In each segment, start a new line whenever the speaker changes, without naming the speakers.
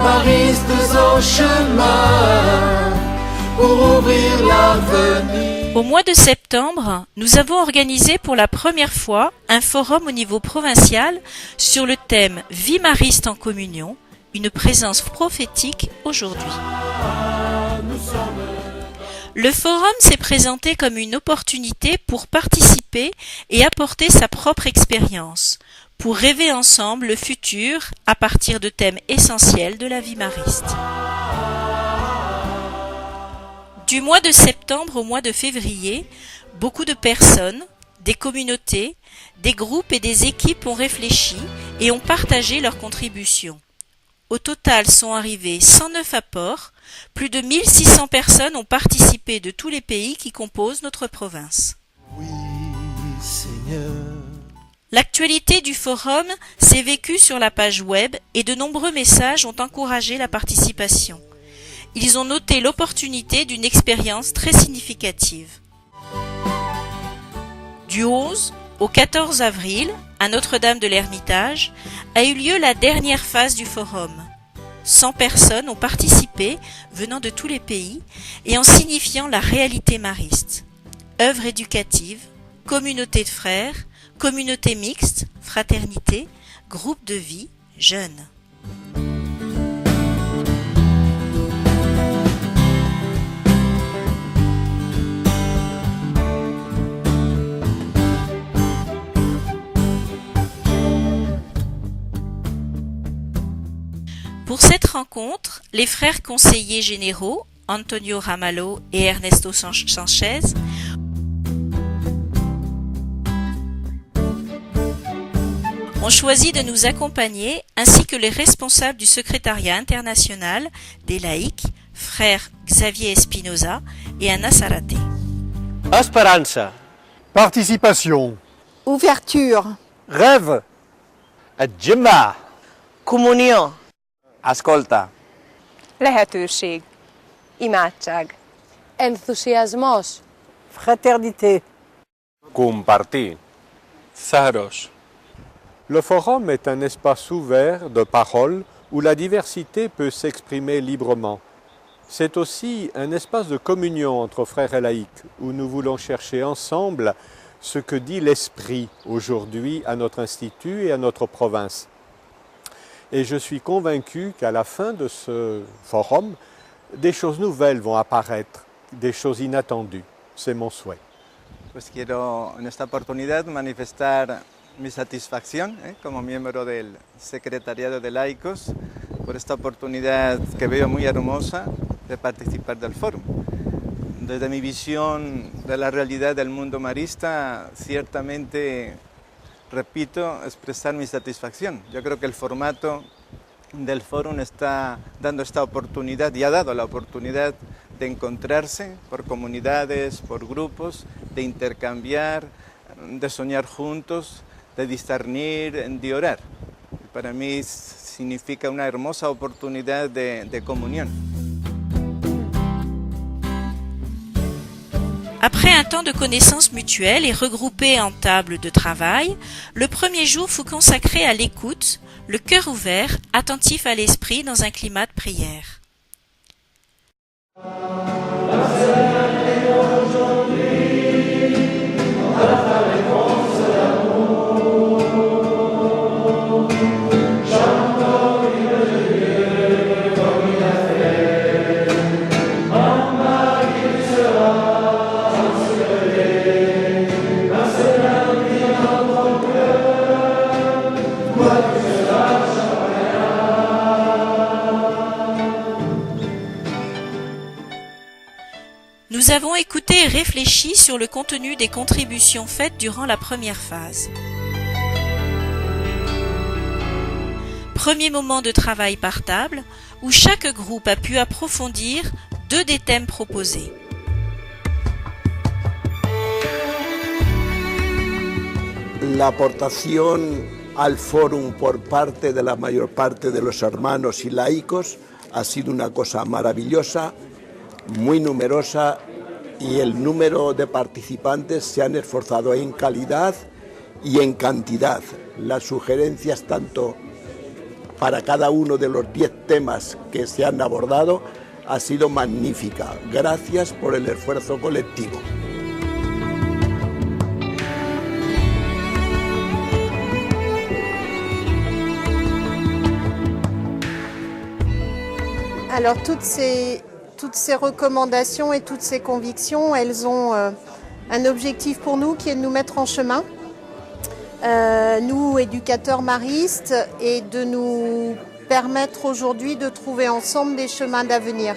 maristes en chemin pour ouvrir l'avenir.
Au mois de septembre, nous avons organisé pour la première fois un forum au niveau provincial sur le thème « Vie mariste en communion », une présence prophétique aujourd'hui. Le forum s'est présenté comme une opportunité pour participer et apporter sa propre expérience, pour rêver ensemble le futur à partir de thèmes essentiels de la vie mariste. Du mois de septembre au mois de février, beaucoup de personnes, des communautés, des groupes et des équipes ont réfléchi et ont partagé leurs contributions. Au total sont arrivés 109 apports, plus de 1600 personnes ont participé de tous les pays qui composent notre province.
Oui, Seigneur.
L'actualité du forum s'est vécue sur la page web et de nombreux messages ont encouragé la participation. Ils ont noté l'opportunité d'une expérience très significative. Du 11 au 14 avril, à Notre-Dame de l'Ermitage, a eu lieu la dernière phase du forum. 100 personnes ont participé, venant de tous les pays, et en signifiant la réalité mariste. Œuvres éducatives, communauté de frères, communauté mixte, fraternité, groupe de vie, jeunes. Pour cette rencontre, les frères conseillers généraux, Antonio Ramalho et Ernesto Sanchez, ont choisi de nous accompagner, ainsi que les responsables du secrétariat international des laïcs, frères Xavier Espinosa et Anna Sarate.
Esperança.
Participation.
Ouverture.
Rêve. Adjima.
Comunió.
Ascolta.
Lehetőség. Imádság.
Entusiasmos.
Fraternité.
Compartir.
Saros.
Le forum est un espace ouvert de parole où la diversité peut s'exprimer librement. C'est aussi un espace de communion entre frères et laïcs où nous voulons chercher ensemble ce que dit l'Esprit aujourd'hui à notre institut et à notre province. Et je suis convaincu qu'à la fin de ce forum, des choses nouvelles vont apparaître, des choses inattendues. C'est mon souhait.
Pues quiero en esta oportunidad manifestar mi satisfacción como miembro del Secretariado de Laicos por esta oportunidad que veo muy hermosa de participar del foro. Desde mi visión de la realidad del mundo marista, ciertamente, repito, expresar mi satisfacción. Yo creo que el formato del foro está dando esta oportunidad y ha dado la oportunidad de encontrarse por comunidades, por grupos, de intercambiar, de soñar juntos, de discernir, de orar. Para mí significa una hermosa oportunidad de comunión.
Après un temps de connaissances mutuelles et regroupés en table de travail, le premier jour fut consacré à l'écoute, le cœur ouvert, attentif à l'esprit dans un climat de prière. Nous avons écouté et réfléchi sur le contenu des contributions faites durant la première phase. Premier moment de travail par table, où chaque groupe a pu approfondir 2 des thèmes proposés.
La aportación al fórum por parte de la mayor parte de los hermanos y laicos ha sido una cosa maravillosa, muy numerosa, y el número de participantes se han esforzado en calidad y en cantidad. Las sugerencias tanto para cada uno de los 10 temas que se han abordado ha sido magnífica. Gracias por el esfuerzo colectivo.
Alors toutes ces recommandations et toutes ces convictions, elles ont un objectif pour nous qui est de nous mettre en chemin, nous éducateurs maristes, et de nous permettre aujourd'hui de trouver ensemble des chemins d'avenir.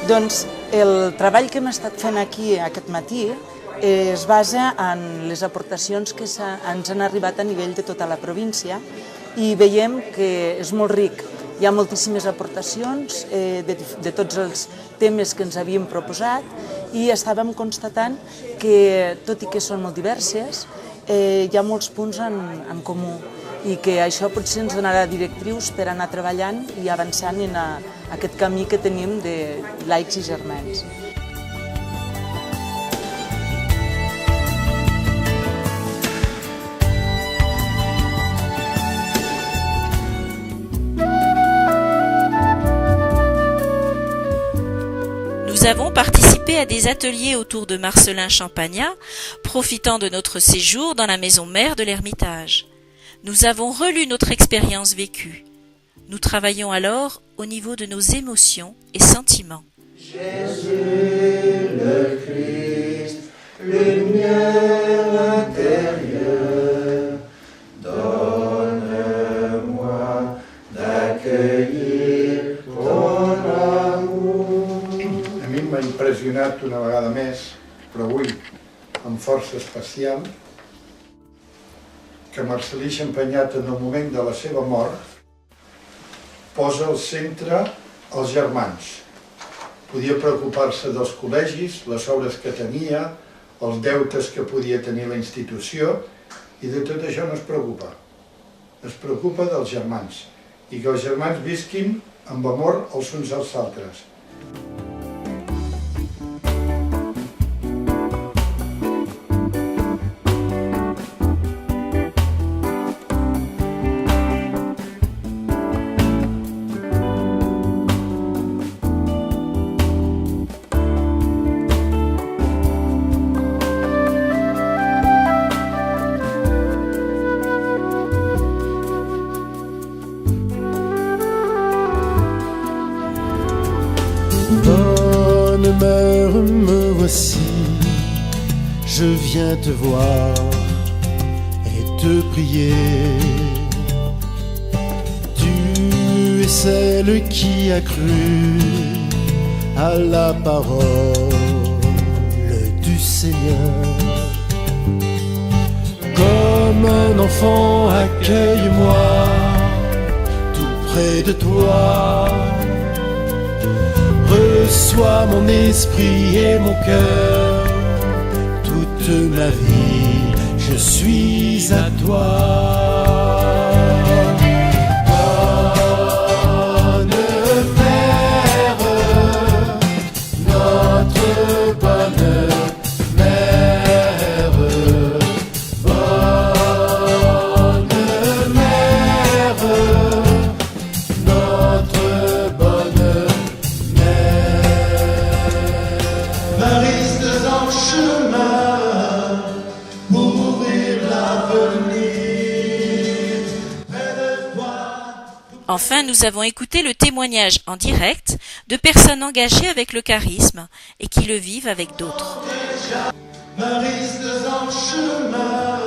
Doncs el treball que hem estat fent aquí aquest matí es basa en les aportacions que ens han arribat a nivell de tota la província i veiem que és molt ric. Hi ha moltíssimes aportacions de tots els temes que ens havíem proposat i estàvem constatant que, tot i que són molt diverses, hi ha molts punts en comú i que això potser ens donarà directrius per anar treballant i avançant en aquest camí que tenim de laics i germans.
Nous avons participé à des ateliers autour de Marcellin Champagnat, profitant de notre séjour dans la maison mère de l'Ermitage. Nous avons relu notre expérience vécue. Nous travaillons alors au niveau de nos émotions et sentiments.
Jésus le Christ, lumière intérieure, donne-moi d'accueillir ton amour.
A mi m'ha impressionat una vegada més, però avui amb força especial, que Marcel·lí Champagnat, en el moment de la seva mort, posa al centre els germans. Podia preocupar-se dels col·legis, les obres que tenia, els deutes que podia tenir la institució, i de tot això no es preocupa. Es preocupa dels germans, i que els germans visquin amb amor els uns als altres.
Bonne mère, me voici, je viens te voir et te prier. Tu es celle qui a cru à la parole du Seigneur. Comme un enfant, accueille-moi tout près de toi. Reçois mon esprit et mon cœur, toute ma vie, je suis à toi. Bonne mère, notre bonne mère, bonne mère, notre bonne maristes en chemin pour ouvrir l'avenir près de toi.
Enfin, nous avons écouté le témoignage en direct de personnes engagées avec le charisme et qui le vivent avec d'autres.
Maristes en chemin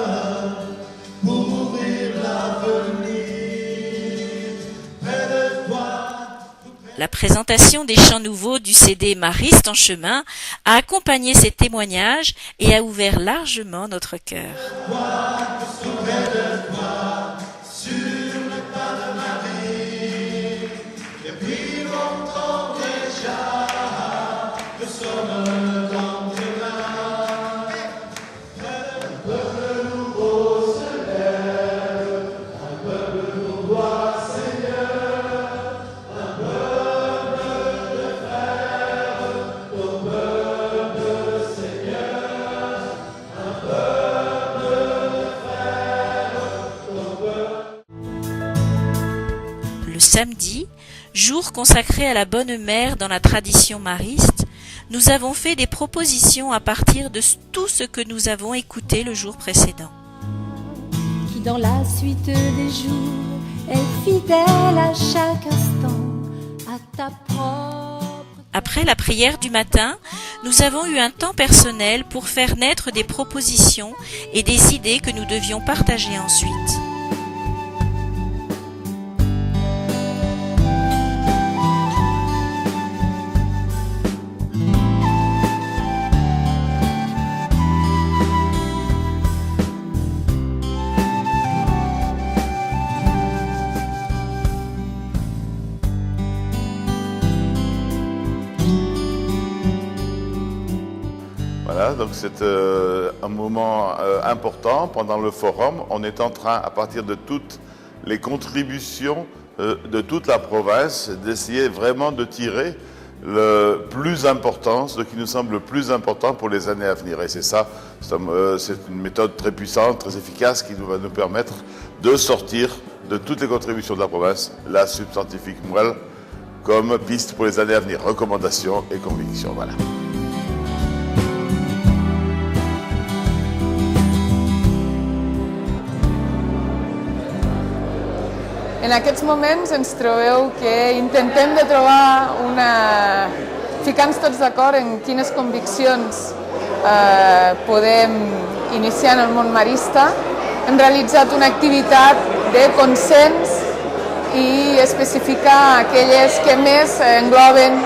pour ouvrir l'avenir près de toi.
La présentation des chants nouveaux du CD Mariste en chemin a accompagné ces témoignages et a ouvert largement notre cœur. samedi, jour consacré à la Bonne Mère dans la tradition mariste, nous avons fait des propositions à partir de tout ce que nous avons écouté le jour précédent.
Qui dans la suite des jours est fidèle à chaque instant à ta propre...
Après la prière du matin, nous avons eu un temps personnel pour faire naître des propositions et des idées que nous devions partager ensuite.
Voilà, donc c'est un moment important pendant le forum. On est en train, à partir de toutes les contributions de toute la province, d'essayer vraiment de tirer le plus important, ce qui nous semble le plus important pour les années à venir. Et c'est ça, c'est une méthode très puissante, très efficace, qui va nous permettre de sortir de toutes les contributions de la province la substantifique moelle comme piste pour les années à venir, recommandations et convictions. Voilà.
En aquests moments ens trobeu que intentem de trobar ficar-nos tots d'acord en quines conviccions podem iniciar en el món marista. Hem realitzat una activitat de consens i especificar aquelles que més engloben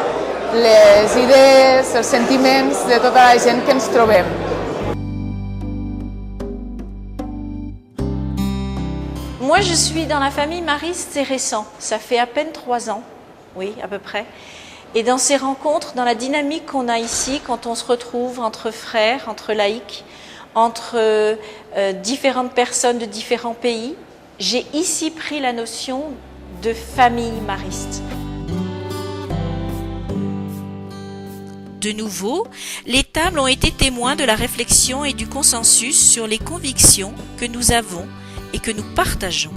les idees, els sentiments de tota la gent que ens trobem.
Moi, je suis dans la famille mariste, c'est récent. Ça fait à peine 3 ans, oui, à peu près. Et dans ces rencontres, dans la dynamique qu'on a ici, quand on se retrouve entre frères, entre laïcs, entre différentes personnes de différents pays, j'ai ici pris la notion de famille mariste. De nouveau, les tables ont été témoins de la réflexion et du consensus sur les convictions que nous avons et que nous partageons.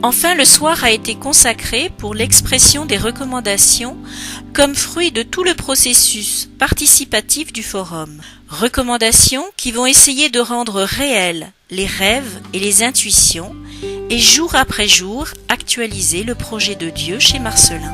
Enfin, le soir a été consacré pour l'expression des recommandations comme fruit de tout le processus participatif du forum. Recommandations qui vont essayer de rendre réels les rêves et les intuitions et jour après jour actualiser le projet de Dieu chez Marcellin.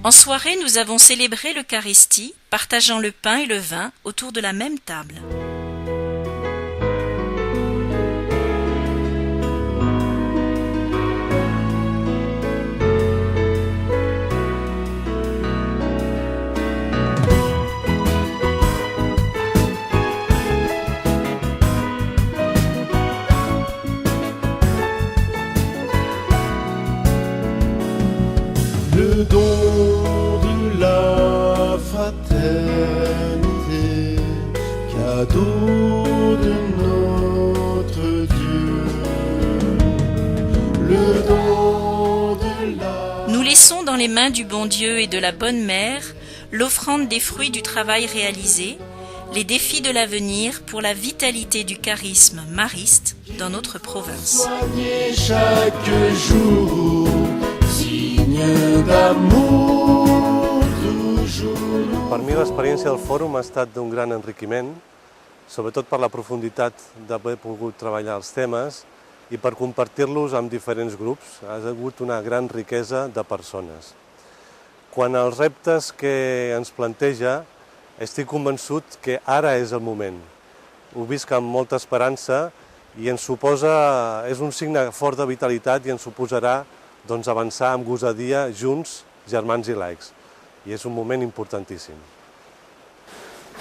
En soirée, nous avons célébré l'Eucharistie, partageant le pain et le vin autour de la même table.
Le don de la fraternité, cadeau de notre Dieu. Le don de la...
Nous laissons dans les mains du bon Dieu et de la Bonne Mère l'offrande des fruits du travail réalisé, les défis de l'avenir pour la vitalité du charisme mariste dans notre province.
Soigner chaque jour, signe d'amour toujours.
Per mi l'experiència del fòrum ha estat d'un gran enriquiment, sobretot per la profunditat d'haver pogut treballar els temes i per compartir-los amb diferents grups. Ha hagut una gran riquesa de persones. Quant als reptes que ens planteja, estic convençut que ara és el moment. Ho visc amb molta esperança i ens suposa, és un signe fort de vitalitat i ens suposarà avançar amb gosadia junts, germans i laics. I és un moment importantíssim.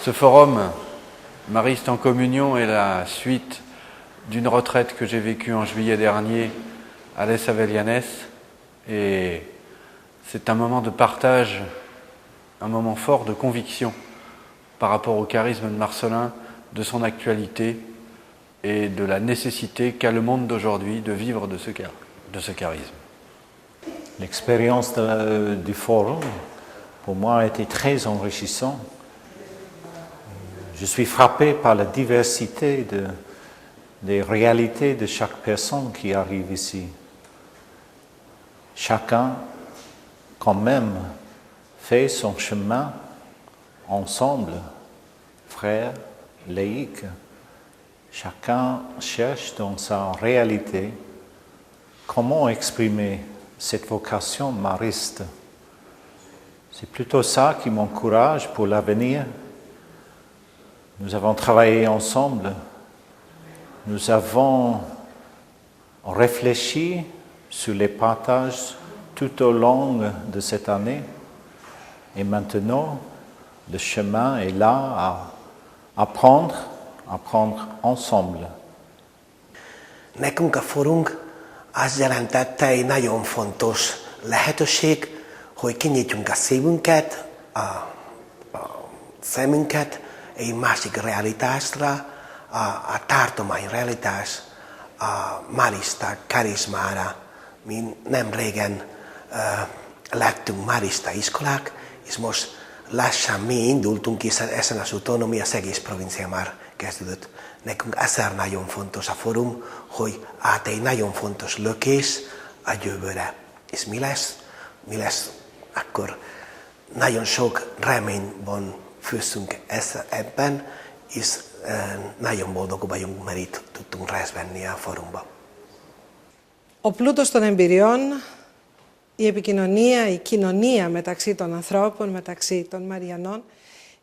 Ce forum Mariste en communion est la suite d'une retraite que j'ai vécue en juillet dernier à Les Avellanes, et c'est un moment de partage, un moment fort de conviction par rapport au charisme de Marcellin, de son actualité et de la nécessité qu'a le monde d'aujourd'hui de vivre de ce charisme.
L'expérience du forum, pour moi, a été très enrichissante. Je suis frappé par la diversité des réalités de chaque personne qui arrive ici. Chacun, quand même, fait son chemin ensemble, frères, laïcs. Chacun cherche dans sa réalité comment exprimer cette vocation mariste. C'est plutôt ça qui m'encourage pour l'avenir. Nous avons travaillé ensemble, nous avons réfléchi sur les partages tout au long de cette année, et maintenant le chemin est là à apprendre ensemble.
Nekünk a fórumunk azt jelentette egy nagyon fontos lehetőség, hogy kinyitjunk a szívünket, a szemünket egy másik realitásra, a tartomány realitás, a marista karizmára. Mi nem régen lettünk marista iskolák, és most lassan mi indultunk, hiszen ezen az úton, ami az egész provincia már kezdődött. Nekünk ezért nagyon fontos a fórum, hogy át egy nagyon fontos lökés a jövőre. És mi lesz, akkor nagyon sok reményben főzünk ebben, és nagyon boldogok vagyunk, mert itt tudtunk részt venni a fórumban.
Ο πλούτος των εμπειριών, η επικοινωνία, η κοινωνία μεταξύ των ανθρώπων, μεταξύ των Μαριανών,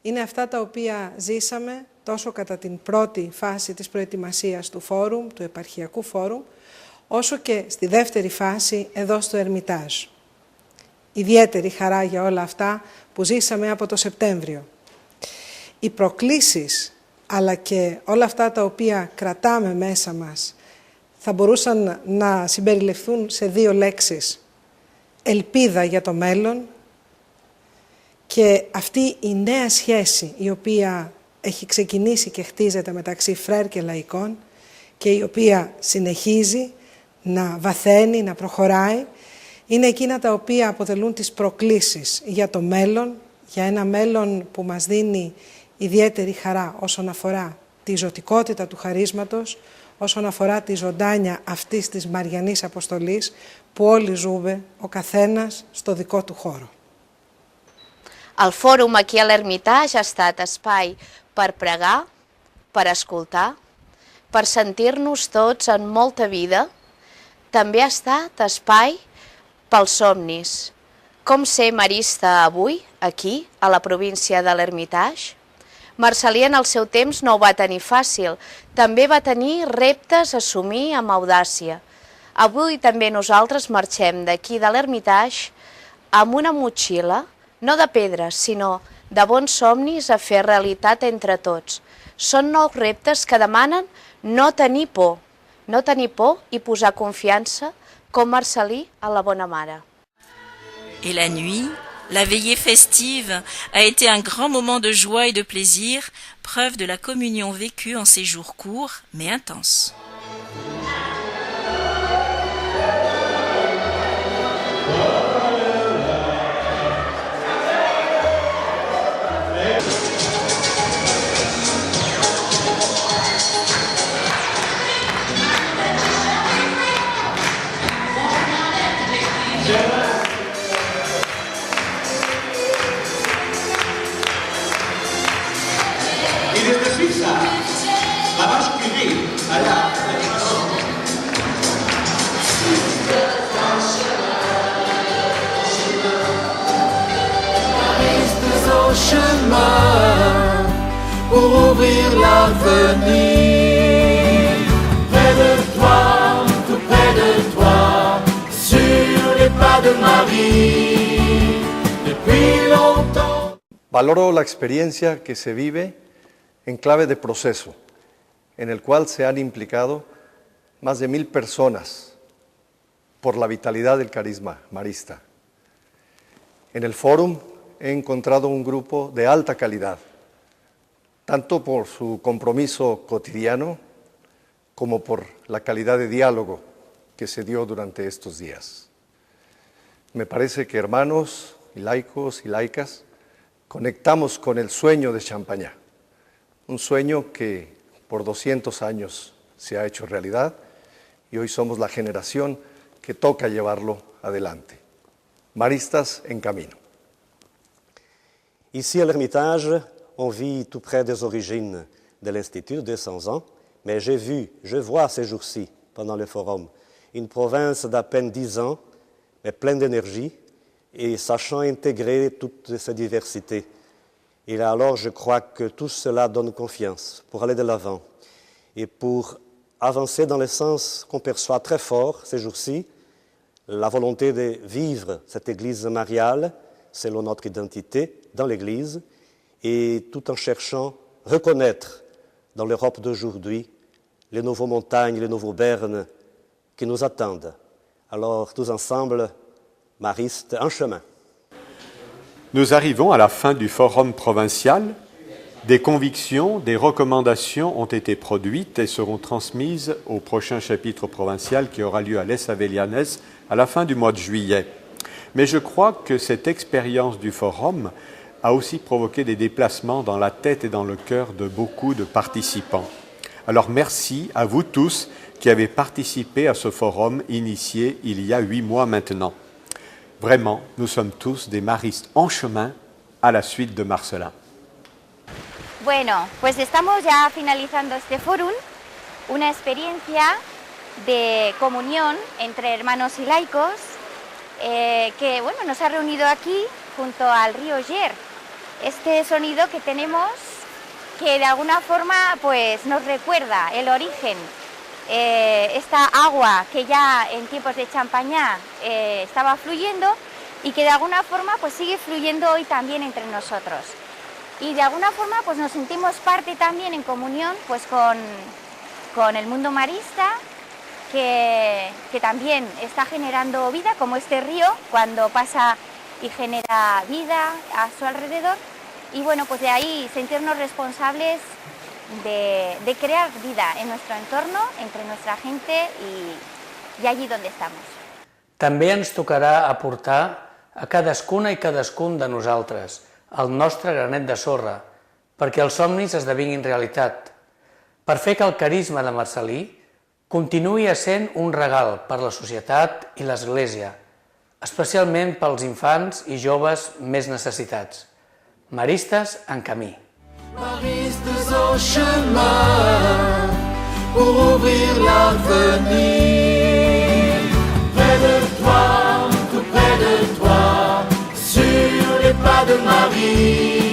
είναι αυτά τα οποία ζήσαμε τόσο κατά την πρώτη φάση της προετοιμασίας του φόρουμ, του επαρχιακού φόρουμ, όσο και στη δεύτερη φάση εδώ στο Ερμιτάζ. Ιδιαίτερη χαρά για όλα αυτά που ζήσαμε από το Σεπτέμβριο. Οι προκλήσεις, αλλά και όλα αυτά τα οποία κρατάμε μέσα μας, θα μπορούσαν να συμπεριληφθούν σε δύο λέξεις. Ελπίδα για το μέλλον και αυτή η νέα σχέση η οποία έχει ξεκινήσει και χτίζεται μεταξύ φρέρ και λαϊκών και η οποία συνεχίζει να βαθαίνει, να προχωράει, είναι εκείνα τα οποία αποτελούν τις προκλήσεις για το μέλλον, για ένα μέλλον που μας δίνει ιδιαίτερη χαρά όσον αφορά τη ζωτικότητα του χαρίσματος, όσον αφορά τη ζωντάνια αυτής της Μαριανής Αποστολής που όλοι ζούμε, ο καθένας στο δικό του χώρο.
El fòrum aquí a l'Ermitage ha estat espai per pregar, per escoltar, per sentir-nos tots en molta vida. També ha estat espai pels somnis. Com ser marista avui, aquí, a la província de l'Ermitage? Marcel·lí en el seu temps no ho va tenir fàcil, també va tenir reptes a assumir amb audàcia. Avui també nosaltres marxem d'aquí de l'Ermitage amb una motxilla, no de pedres, sinó de bons somnis a fer realitat entre tots. Són nous reptes que demanen no tenir por i posar confiança com Marcel·lí a la bona mare.
Et la nuit, la veillée festive a été un grand moment de joie et de plaisir, preuve de la communion vécue en ces jours courts mais intenses.
I des de Suïssa, la vache Curie, allà,
Restes au chemin pour ouvrir l'avenir. Près de toi, tout près de toi, sur les pas de Marie, depuis longtemps.
Valoro la experiencia que se vive en clave de proceso, en el cual se han implicado más de 1000 personas por la vitalidad del carisma marista. En el fórum he encontrado un grupo de alta calidad, tanto por su compromiso cotidiano como por la calidad de diálogo que se dio durante estos días. Me parece que hermanos y laicos y laicas conectamos con el sueño de Champagnat, un sueño que por 200 años se ha hecho realidad y hoy somos la generación que toca llevarlo adelante. Maristas en camino.
Ici à l'Ermitage, on vit tout près des origines de l'Institut, 200 ans, mais je vois ces jours-ci, pendant le forum, une province d'à peine 10 ans, mais pleine d'énergie et sachant intégrer toute cette diversité. Et alors, je crois que tout cela donne confiance pour aller de l'avant et pour avancer dans le sens qu'on perçoit très fort ces jours-ci, la volonté de vivre cette Église mariale selon notre identité dans l'Église et tout en cherchant à reconnaître dans l'Europe d'aujourd'hui les nouveaux montagnes, les nouveaux bernes qui nous attendent. Alors, tous ensemble, maristes en chemin.
Nous arrivons à la fin du forum provincial. Des convictions, des recommandations ont été produites et seront transmises au prochain chapitre provincial qui aura lieu à Les Avellanes à la fin du mois de juillet. Mais je crois que cette expérience du forum a aussi provoqué des déplacements dans la tête et dans le cœur de beaucoup de participants. Alors merci à vous tous qui avez participé à ce forum initié il y a 8 mois maintenant. Vraiment, nous sommes tous des maristes en chemin à la suite de Marcelin.
Bueno, pues estamos ya finalizando este fórum, una experiencia de comunión entre hermanos y laicos que bueno, nos ha reunido aquí junto al río Ger. Este sonido que tenemos que de alguna forma pues, nos recuerda el origen, esta agua que ya en tiempos de Champagnat estaba fluyendo y que de alguna forma pues, sigue fluyendo hoy también entre nosotros. Y de alguna forma pues, nos sentimos parte también en comunión pues, con el mundo marista, que también está generando vida, como este río, cuando pasa y genera vida a su alrededor. Y bueno, pues de ahí sentirnos responsables de crear vida en nuestro entorno, entre nuestra gente y allí donde estamos.
També ens tocarà aportar a cadascuna i cadascun de nosaltres el nostre granet de sorra perquè els somnis esdevinguin realitat, per fer que el carisma de Marcel·lí continuï essent un regal per la societat i l'Església, especialment pels infants i joves més necessitats. Maristes en camí.
Maristes en chemin pour ouvrir l'avenir. Près de toi, tout près de toi, sur les pas de Marie.